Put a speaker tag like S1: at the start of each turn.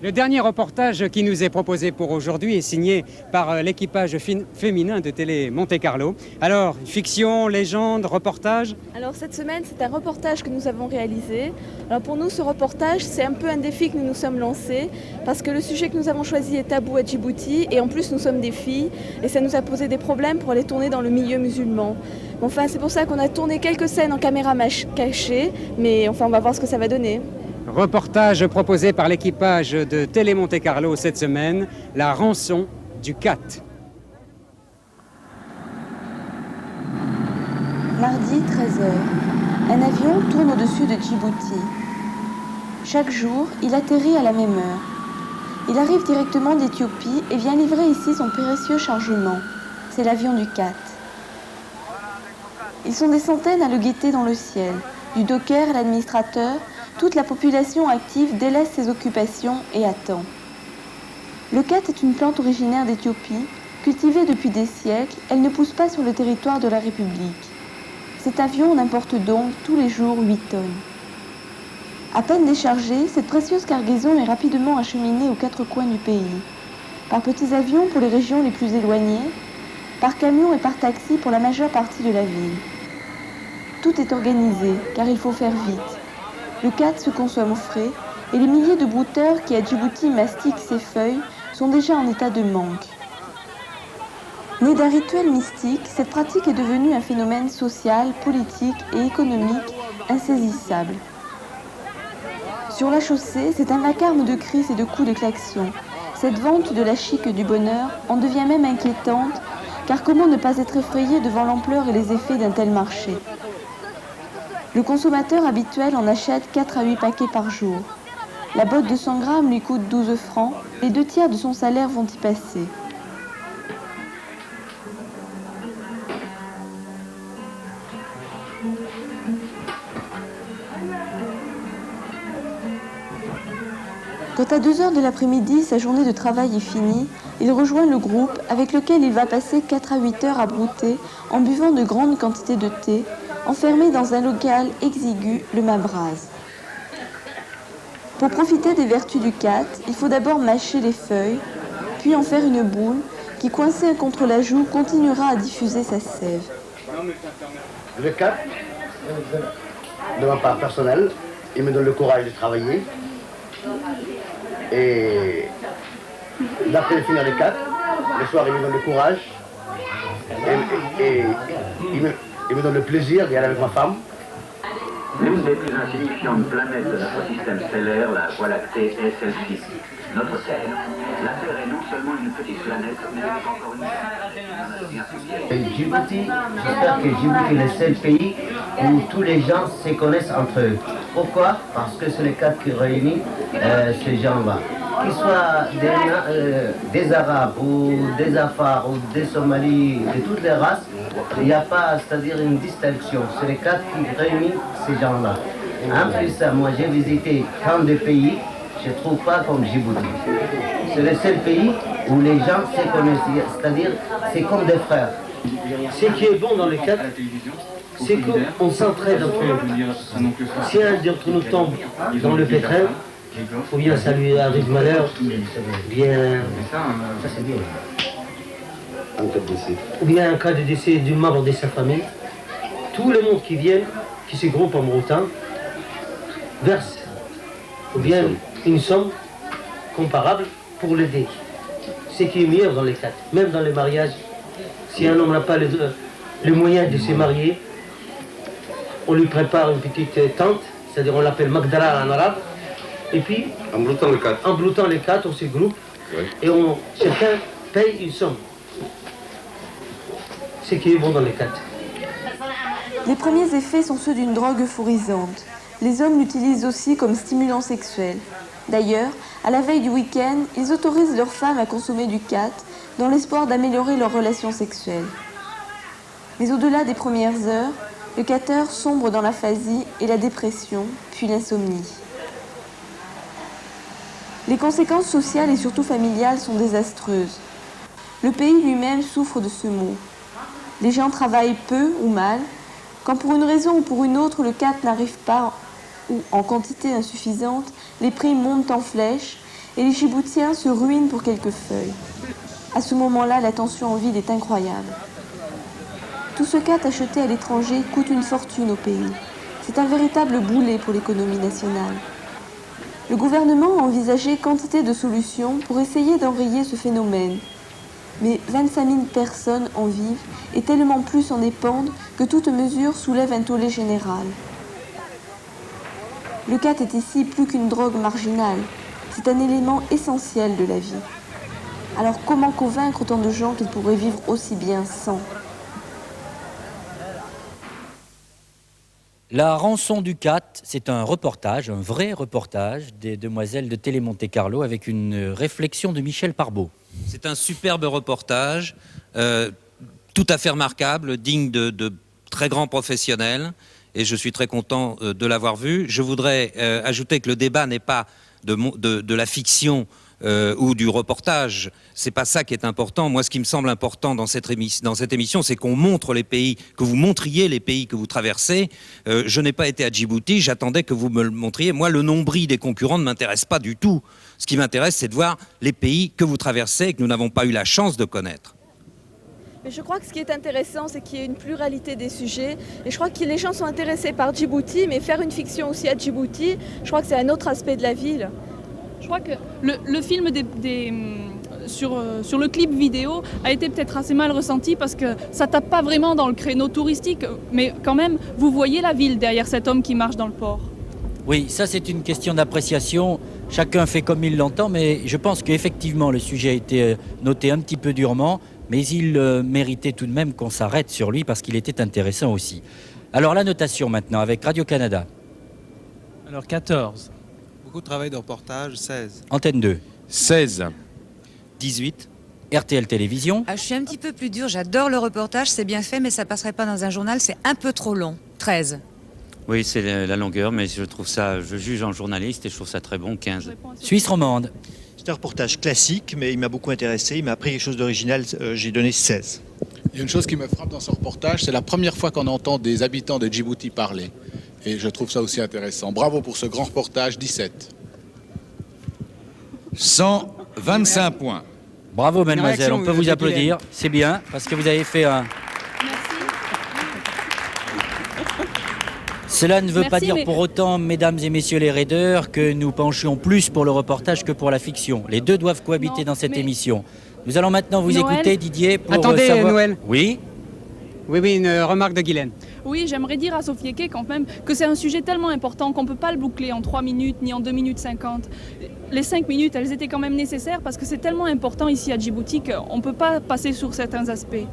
S1: Le dernier reportage qui nous est proposé pour aujourd'hui est signé par l'équipage féminin de Télé Monte Carlo. Alors, fiction, légende, reportage?
S2: Alors cette semaine, c'est un reportage que nous avons réalisé. Alors pour nous, ce reportage, c'est un peu un défi que nous nous sommes lancés parce que le sujet que nous avons choisi est tabou à Djibouti et en plus nous sommes des filles et ça nous a posé des problèmes pour aller tourner dans le milieu musulman. Enfin, c'est pour ça qu'on a tourné quelques scènes en caméra cachée, mais enfin, on va voir ce que ça va donner.
S1: Reportage proposé par l'équipage de Télé Monte Carlo cette semaine, la rançon du Cat.
S3: Mardi 13h. Un avion tourne au-dessus de Djibouti. Chaque jour, il atterrit à la même heure. Il arrive directement d'Éthiopie et vient livrer ici son précieux chargement. C'est l'avion du Cat. Ils sont des centaines à le guetter dans le ciel. Du docker à l'administrateur, toute la population active délaisse ses occupations et attend. Le cat est une plante originaire d'Éthiopie. Cultivée depuis des siècles, elle ne pousse pas sur le territoire de la République. Cet avion en importe donc tous les jours 8 tonnes. À peine déchargée, cette précieuse cargaison est rapidement acheminée aux 4 coins du pays. Par petits avions pour les régions les plus éloignées, par camions et par taxi pour la majeure partie de la ville. Tout est organisé, car il faut faire vite. Le cat se consomme frais et les milliers de brouteurs qui à Djibouti mastiquent ses feuilles sont déjà en état de manque. Née d'un rituel mystique, cette pratique est devenue un phénomène social, politique et économique insaisissable. Sur la chaussée, c'est un vacarme de cris et de coups de klaxon. Cette vente de la chic du bonheur en devient même inquiétante, car comment ne pas être effrayé devant l'ampleur et les effets d'un tel marché ? Le consommateur habituel en achète 4 à 8 paquets par jour. La botte de 100 grammes lui coûte 12 francs, les 2/3 de son salaire vont y passer. Quand à 2 heures de l'après-midi, sa journée de travail est finie, il rejoint le groupe avec lequel il va passer 4 à 8 heures à brouter en buvant de grandes quantités de thé, enfermé dans un local exigu, le Mabraz. Pour profiter des vertus du cat, il faut d'abord mâcher les feuilles, puis en faire une boule qui, coincée contre la joue, continuera à diffuser sa sève.
S4: Le cat, de ma part personnelle, il me donne le courage de travailler. Et d'après finir les 4, le soir il me donne le courage et il me donne le plaisir d'y aller avec ma femme.
S5: L'une des plus insignifiantes planètes de notre système stellaire, la Voie lactée, est celle-ci, notre Terre. La Terre est non seulement une petite planète, mais elle est encore une
S6: Djibouti, j'espère que Djibouti est le seul pays où tous les gens se connaissent entre eux. Pourquoi? Parce que c'est le cadre qui réunit ces gens-là. Qu'ils soient des Arabes ou des Afars ou des Somalis, de toutes les races, il n'y a pas, c'est-à-dire une distinction. C'est le cadre qui réunit ces gens-là. En plus, moi j'ai visité tant de pays, je ne trouve pas comme Djibouti. C'est le seul pays où les gens se connaissent, c'est-à-dire c'est comme des frères.
S7: Ce qui est bon dans les cadres, c'est qu'on s'entraide entre nous. Si un d'entre nous tombe dans le pétrin, ou bien ça lui arrive malheur, bien, ça c'est bien. Ou bien un cas de décès d'une membre de sa famille, tout le monde qui vient, qui se groupe en broutant, verse ou bien une somme comparable pour l'aider. Ce qui est meilleur dans les cadres, même dans les mariages. Si un homme n'a pas le moyen de se marier, on lui prépare une petite tente, c'est-à-dire on l'appelle Magdala en arabe, et puis en broutant les quatre, on se groupe, oui. Et chacun paye une somme. Ce qui est bon dans les quatre.
S3: Les premiers effets sont ceux d'une drogue euphorisante. Les hommes l'utilisent aussi comme stimulant sexuel. D'ailleurs, à la veille du week-end, ils autorisent leurs femmes à consommer du cat dans l'espoir d'améliorer leurs relations sexuelles. Mais au-delà des premières heures, le cateur sombre dans l'aphasie et la dépression, puis l'insomnie. Les conséquences sociales et surtout familiales sont désastreuses. Le pays lui-même souffre de ce mot. Les gens travaillent peu ou mal, quand pour une raison ou pour une autre le cat n'arrive pas ou en quantité insuffisante, les prix montent en flèche et les Djiboutiens se ruinent pour quelques feuilles. À ce moment-là, la tension en ville est incroyable. Tout ce quat acheté à l'étranger coûte une fortune au pays. C'est un véritable boulet pour l'économie nationale. Le gouvernement a envisagé quantité de solutions pour essayer d'enrayer ce phénomène. Mais 25 000 personnes en vivent et tellement plus en dépendent que toute mesure soulève un tollé général. Le quat est ici plus qu'une drogue marginale. C'est un élément essentiel de la vie. Alors comment convaincre autant de gens qu'ils pourraient vivre aussi bien sans ?
S8: La rançon du quat, c'est un reportage, un vrai reportage des demoiselles de Télé Monte Carlo avec une réflexion de Michel Parbeau.
S9: C'est un superbe reportage, tout à fait remarquable, digne de très grands professionnels, et je suis très content de l'avoir vu. Je voudrais ajouter que le débat n'est pas de la fiction ou du reportage. C'est pas ça qui est important. Moi, ce qui me semble important dans cette émission, c'est qu'on montre les pays, que vous montriez les pays que vous traversez. Je n'ai pas été à Djibouti, j'attendais que vous me le montriez. Moi, le nombril des concurrents ne m'intéresse pas du tout. Ce qui m'intéresse, c'est de voir les pays que vous traversez et que nous n'avons pas eu la chance de connaître.
S2: Mais je crois que ce qui est intéressant, c'est qu'il y ait une pluralité des sujets. Et je crois que les gens sont intéressés par Djibouti, mais faire une fiction aussi à Djibouti, je crois que c'est un autre aspect de la ville.
S10: Je crois que le film sur le clip vidéo a été peut-être assez mal ressenti parce que ça tape pas vraiment dans le créneau touristique, mais quand même, vous voyez la ville derrière cet homme qui marche dans le port.
S8: Oui, ça c'est une question d'appréciation. Chacun fait comme il l'entend, mais je pense qu'effectivement le sujet a été noté un petit peu durement, mais il méritait tout de même qu'on s'arrête sur lui parce qu'il était intéressant aussi. Alors la notation maintenant avec Radio-Canada.
S11: Alors 14.
S12: Beaucoup de travail de reportage, 16.
S8: Antenne 2.
S13: 16.
S9: 18.
S8: RTL Télévision.
S14: Je suis un petit peu plus dure, j'adore le reportage, c'est bien fait, mais ça passerait pas dans un journal, c'est un peu trop long. 13.
S15: Oui, c'est la longueur, mais je juge en journaliste et je trouve ça très bon, 15.
S8: Suisse romande.
S16: C'est un reportage classique, mais il m'a beaucoup intéressé, il m'a appris quelque chose d'original, j'ai donné 16.
S13: Il y a une chose qui me frappe dans ce reportage, c'est la première fois qu'on entend des habitants de Djibouti parler. Et je trouve ça aussi intéressant. Bravo pour ce grand reportage, 17.
S17: 125 points.
S8: Bravo, mademoiselle, on peut vous applaudir. C'est bien, parce que vous avez fait un... Cela ne veut pas dire pour autant, mesdames et messieurs les raideurs, que nous penchions plus pour le reportage que pour la fiction. Les deux doivent cohabiter dans cette émission. Nous allons maintenant vous écouter, Didier, pour
S1: Attendez,
S8: savoir...
S1: Noël.
S8: Oui.
S1: Oui, une remarque de Guylaine.
S10: Oui, j'aimerais dire à Sophie Eke quand même que c'est un sujet tellement important qu'on ne peut pas le boucler en 3 minutes ni en 2 minutes 50. Les 5 minutes, elles étaient quand même nécessaires parce que c'est tellement important ici à Djibouti qu'on ne peut pas passer sur certains aspects.